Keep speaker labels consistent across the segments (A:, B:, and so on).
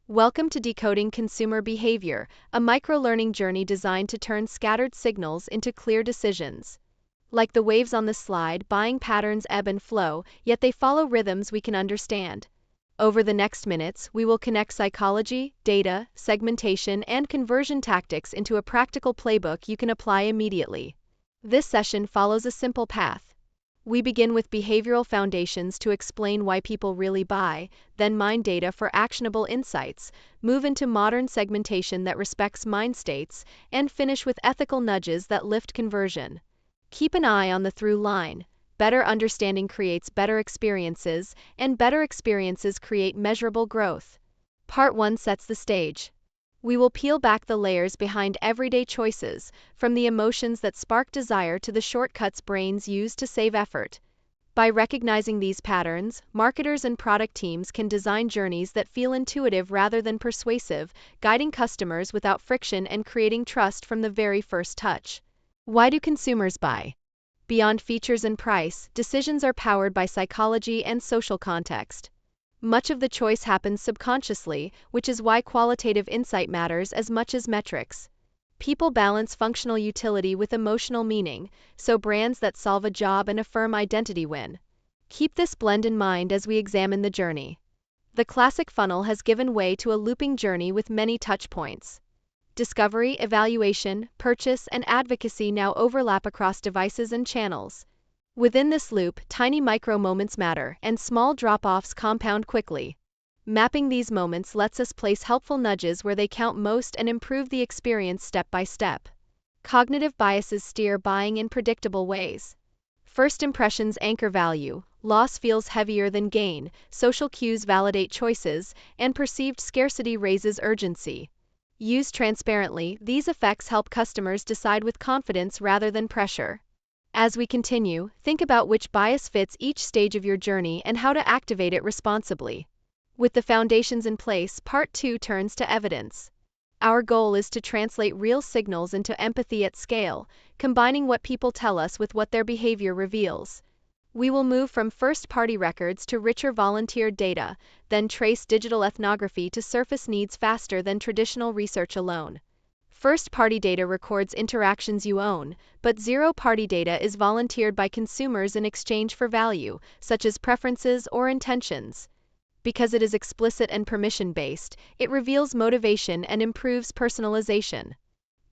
A: Welcome to Decoding Consumer Behavior, a micro-learning journey designed to turn scattered signals into clear decisions. Like the waves on the slide, buying patterns ebb and flow, yet they follow rhythms we can understand. Over the next minutes, we will connect psychology, data, segmentation, and conversion tactics into a practical playbook you can apply immediately. This session follows a simple path. We begin with behavioral foundations to explain why people really buy, then mine data for actionable insights, move into modern segmentation that respects mind states, and finish with ethical nudges that lift conversion. Keep an eye on the through line. Better understanding creates better experiences, and better experiences create measurable growth. Part 1 sets the stage. We will peel back the layers behind everyday choices, from the emotions that spark desire to the shortcuts brains use to save effort. By recognizing these patterns, marketers and product teams can design journeys that feel intuitive rather than persuasive, guiding customers without friction and creating trust from the very first touch. Why do consumers buy? Beyond features and price, decisions are powered by psychology and social context. Much of the choice happens subconsciously, which is why qualitative insight matters as much as metrics. People balance functional utility with emotional meaning, so brands that solve a job and affirm identity win. Keep this blend in mind as we examine the journey. The classic funnel has given way to a looping journey with many touch points. Discovery, evaluation, purchase, and advocacy now overlap across devices and channels. Within this loop, tiny micro-moments matter, and small drop-offs compound quickly. Mapping these moments lets us place helpful nudges where they count most and improve the experience step by step. Cognitive biases steer buying in predictable ways. First impressions anchor value, loss feels heavier than gain, social cues validate choices, and perceived scarcity raises urgency. Used transparently, these effects help customers decide with confidence rather than pressure. As we continue, think about which bias fits each stage of your journey and how to activate it responsibly. With the foundations in place, Part 2 turns to evidence. Our goal is to translate real signals into empathy at scale, combining what people tell us with what their behavior reveals. We will move from first-party records to richer volunteered data, then trace digital ethnography to surface needs faster than traditional research alone. First-party data records interactions you own, but zero-party data is volunteered by consumers in exchange for value, such as preferences or intentions. Because it is explicit and permission-based, it reveals motivation and improves personalization.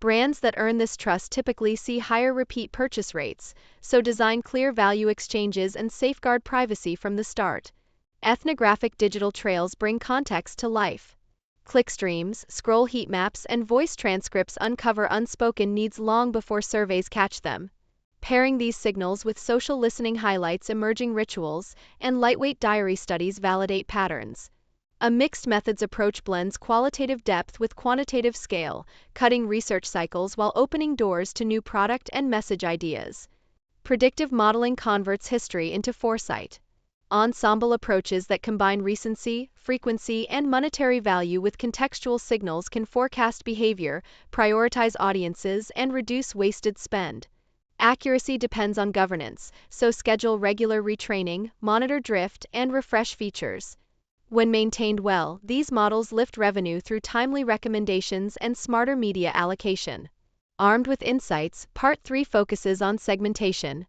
A: Brands that earn this trust typically see higher repeat purchase rates, so design clear value exchanges and safeguard privacy from the start. Ethnographic digital trails bring context to life. Clickstreams, scroll heat maps, and voice transcripts uncover unspoken needs long before surveys catch them. Pairing these signals with social listening highlights emerging rituals, and lightweight diary studies validate patterns. A mixed methods approach blends qualitative depth with quantitative scale, cutting research cycles while opening doors to new product and message ideas. Predictive modeling converts history into foresight. Ensemble approaches that combine recency, frequency, and monetary value with contextual signals can forecast behavior, prioritize audiences, and reduce wasted spend. Accuracy depends on governance, so schedule regular retraining, monitor drift, and refresh features. When maintained well, these models lift revenue through timely recommendations and smarter media allocation. Armed with insights, Part 3 focuses on segmentation.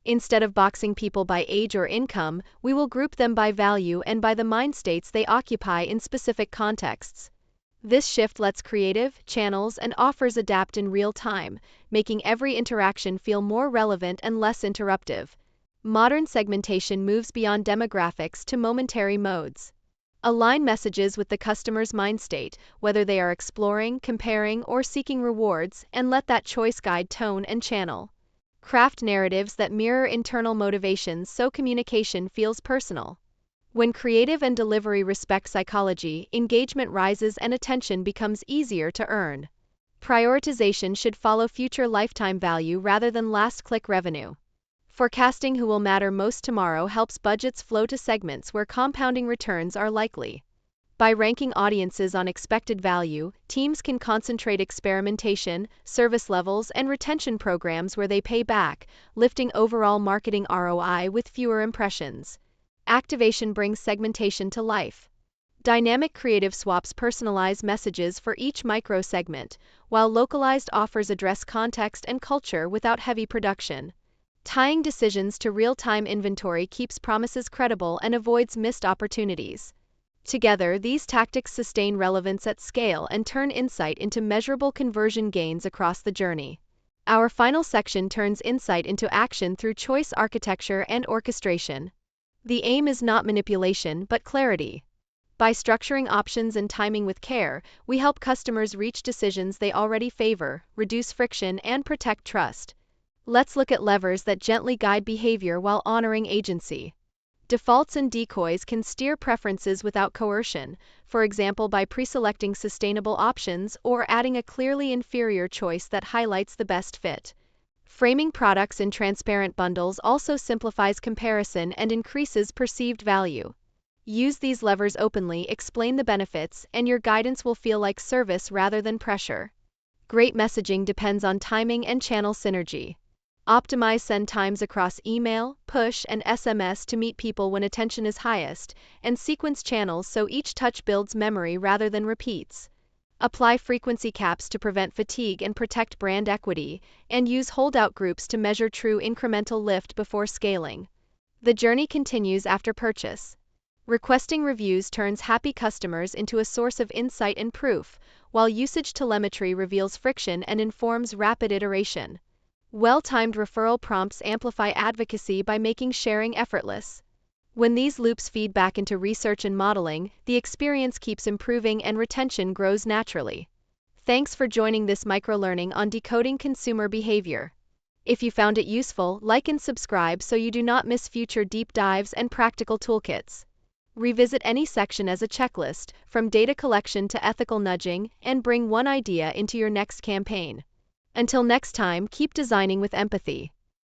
A: Instead of boxing people by age or income, we will group them by value and by the mind states they occupy in specific contexts. This shift lets creative, channels, and offers adapt in real time, making every interaction feel more relevant and less interruptive. Modern segmentation moves beyond demographics to momentary modes. Align messages with the customer's mind state, whether they are exploring, comparing, or seeking rewards, and let that choice guide tone and channel. Craft narratives that mirror internal motivations so communication feels personal. When creative and delivery respect psychology, engagement rises and attention becomes easier to earn. Prioritization should follow future lifetime value rather than last-click revenue. Forecasting who will matter most tomorrow helps budgets flow to segments where compounding returns are likely. By ranking audiences on expected value, teams can concentrate experimentation, service levels, and retention programs where they pay back, lifting overall marketing ROI with fewer impressions. Activation brings segmentation to life. Dynamic creative swaps personalize messages for each micro segment, while localized offers address context and culture without heavy production. Tying decisions to real-time inventory keeps promises credible and avoids missed opportunities. Together, these tactics sustain relevance at scale and turn insight into measurable conversion gains across the journey. Our final section turns insight into action through choice architecture and orchestration. The aim is not manipulation, but clarity. By structuring options and timing with care, we help customers reach decisions they already favor, reduce friction, and protect trust. Let's look at levers that gently guide behavior while honoring agency. Defaults and decoys can steer preferences without coercion, for example by pre-selecting sustainable options or adding a clearly inferior choice that highlights the best fit. Framing products in transparent bundles also simplifies comparison and increases perceived value. Use these levers openly, explain the benefits, and your guidance will feel like service rather than pressure. Great messaging depends on timing and channel synergy. Optimize send times across email, push, and SMS to meet people when attention is highest, and sequence channels so each touch builds memory rather than repeats. Apply frequency caps to prevent fatigue and protect brand equity, and use holdout groups to measure true incremental lift before scaling. The journey continues after purchase. Requesting reviews turns happy customers into a source of insight and proof, while usage telemetry reveals friction and informs rapid iteration. Well-timed referral prompts amplify advocacy by making sharing effortless. When these loops feed back into research and modeling, the experience keeps improving and retention grows naturally. Thanks for joining this microlearning on decoding consumer behavior. If you found it useful, like and subscribe so you do not miss future deep dives and practical toolkits. Revisit any section as a checklist, from data collection to ethical nudging, and bring one idea into your next campaign. Until next time, keep designing with empathy.